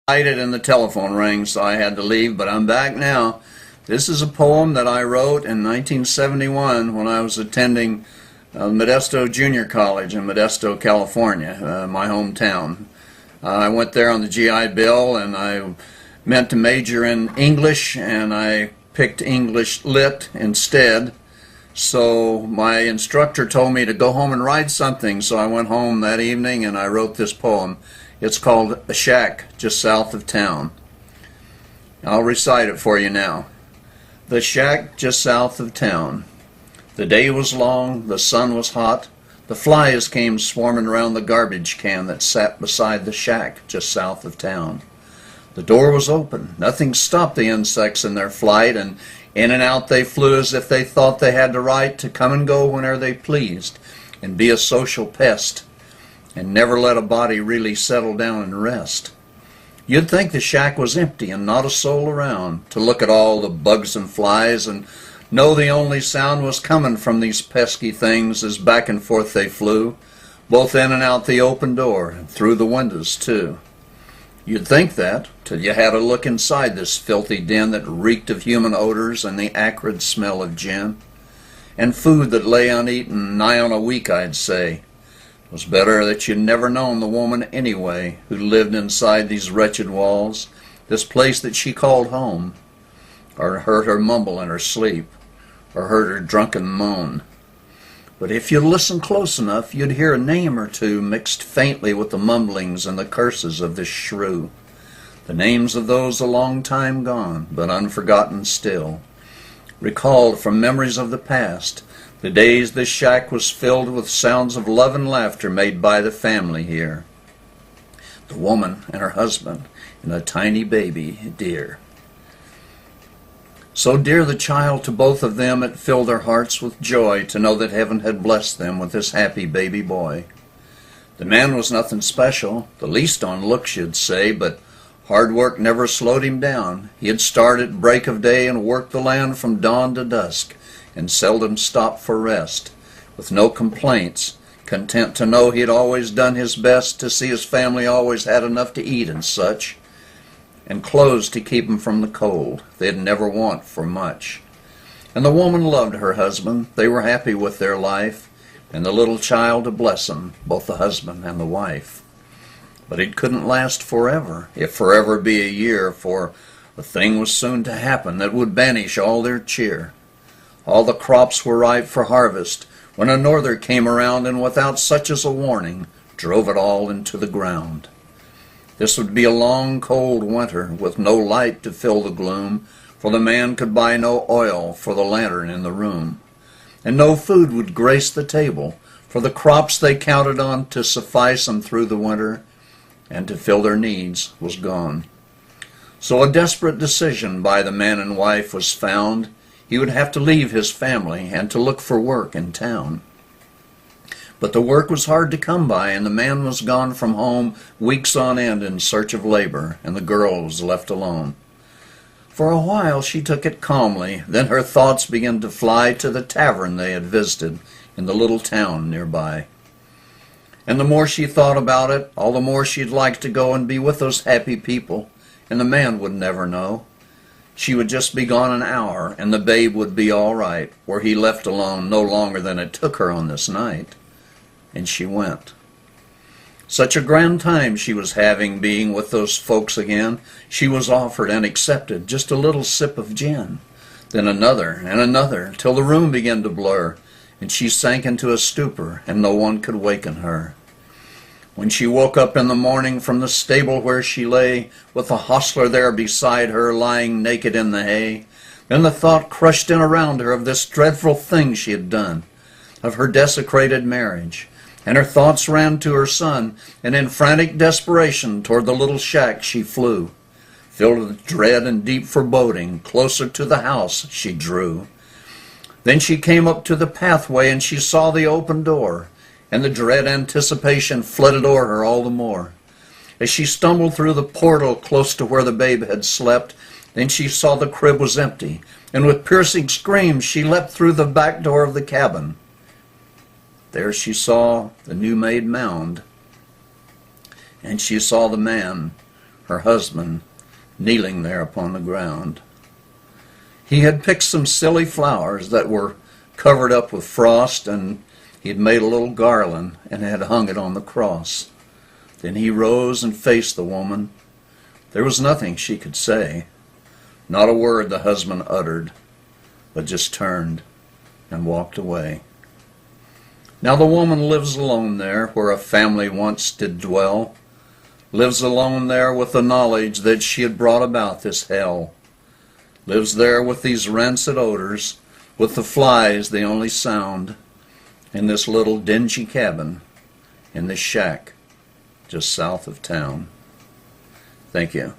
And the telephone rang, so I had to leave, but I'm back now. This is a poem that I wrote in 1971 when I was attending Modesto Junior College in Modesto, California, my hometown. I went there on the GI Bill, and I meant to major in English, and I picked English Lit instead. So my instructor told me to go home and write something, so I went home that evening and I wrote this poem. It's called A Shack Just South of Town. I'll recite it for you now. The shack just south of town. The day was long, the sun was hot. The flies came swarming around the garbage can that sat beside the shack just south of town. The door was open. Nothing stopped the insects in their flight, and in and out they flew as if they thought they had the right to come and go whenever they pleased and be a social pest, and never let a body really settle down and rest. You'd think the shack was empty and not a soul around to look at all the bugs and flies and know the only sound was coming from these pesky things as back and forth they flew, both in and out the open door and through the windows too. You'd think that, till you had a look inside this filthy den that reeked of human odors and the acrid smell of gin, and food that lay uneaten nigh on a week, I'd say. It was better that you'd never known the woman anyway who lived inside these wretched walls, this place that she called home, or heard her mumble in her sleep, or heard her drunken moan. But if you listened close enough, you'd hear a name or two mixed faintly with the mumblings and the curses of this shrew, the names of those a long time gone, but unforgotten still, recalled from memories of the past, the days this shack was filled with sounds of love and laughter made by the family here. The woman and her husband and a tiny baby dear. So dear the child to both of them, it filled their hearts with joy to know that heaven had blessed them with this happy baby boy. The man was nothing special, the least on looks you'd say, but hard work never slowed him down. He'd start at break of day and work the land from dawn to dusk, and seldom stopped for rest, with no complaints, content to know he'd always done his best to see his family always had enough to eat and such, and clothes to keep 'em from the cold. They'd never want for much. And the woman loved her husband. They were happy with their life, and the little child to bless 'em, both the husband and the wife. But it couldn't last forever, if forever be a year, for a thing was soon to happen that would banish all their cheer. All the crops were ripe for harvest, when a norther came around and without such as a warning, drove it all into the ground. This would be a long cold winter, with no light to fill the gloom, for the man could buy no oil for the lantern in the room. And no food would grace the table, for the crops they counted on to suffice 'em through the winter, and to fill their needs, was gone. So a desperate decision by the man and wife was found. He would have to leave his family and to look for work in town. But the work was hard to come by, and the man was gone from home weeks on end in search of labor, and the girl was left alone. For a while she took it calmly, then her thoughts began to fly to the tavern they had visited in the little town nearby. And the more she thought about it, all the more she'd like to go and be with those happy people, and the man would never know. She would just be gone an hour, and the babe would be all right, were he left alone no longer than it took her on this night. And she went. Such a grand time she was having being with those folks again. She was offered and accepted just a little sip of gin, then another and another, till the room began to blur, and she sank into a stupor, and no one could waken her. When she woke up in the morning from the stable where she lay, with the hostler there beside her lying naked in the hay, then the thought crushed in around her of this dreadful thing she had done, of her desecrated marriage, and her thoughts ran to her son, and in frantic desperation toward the little shack she flew. Filled with dread and deep foreboding, closer to the house she drew. Then she came up to the pathway, and she saw the open door, and the dread anticipation flitted o'er her all the more. As she stumbled through the portal close to where the babe had slept, then she saw the crib was empty, and with piercing screams she leapt through the back door of the cabin. There she saw the new-made mound, and she saw the man, her husband, kneeling there upon the ground. He had picked some silly flowers that were covered up with frost, and he had made a little garland and had hung it on the cross. Then he rose and faced the woman. There was nothing she could say. Not a word the husband uttered, but just turned and walked away. Now the woman lives alone there where a family once did dwell, lives alone there with the knowledge that she had brought about this hell, lives there with these rancid odors, with the flies the only sound, in this little dingy cabin, in this shack just south of town. Thank you.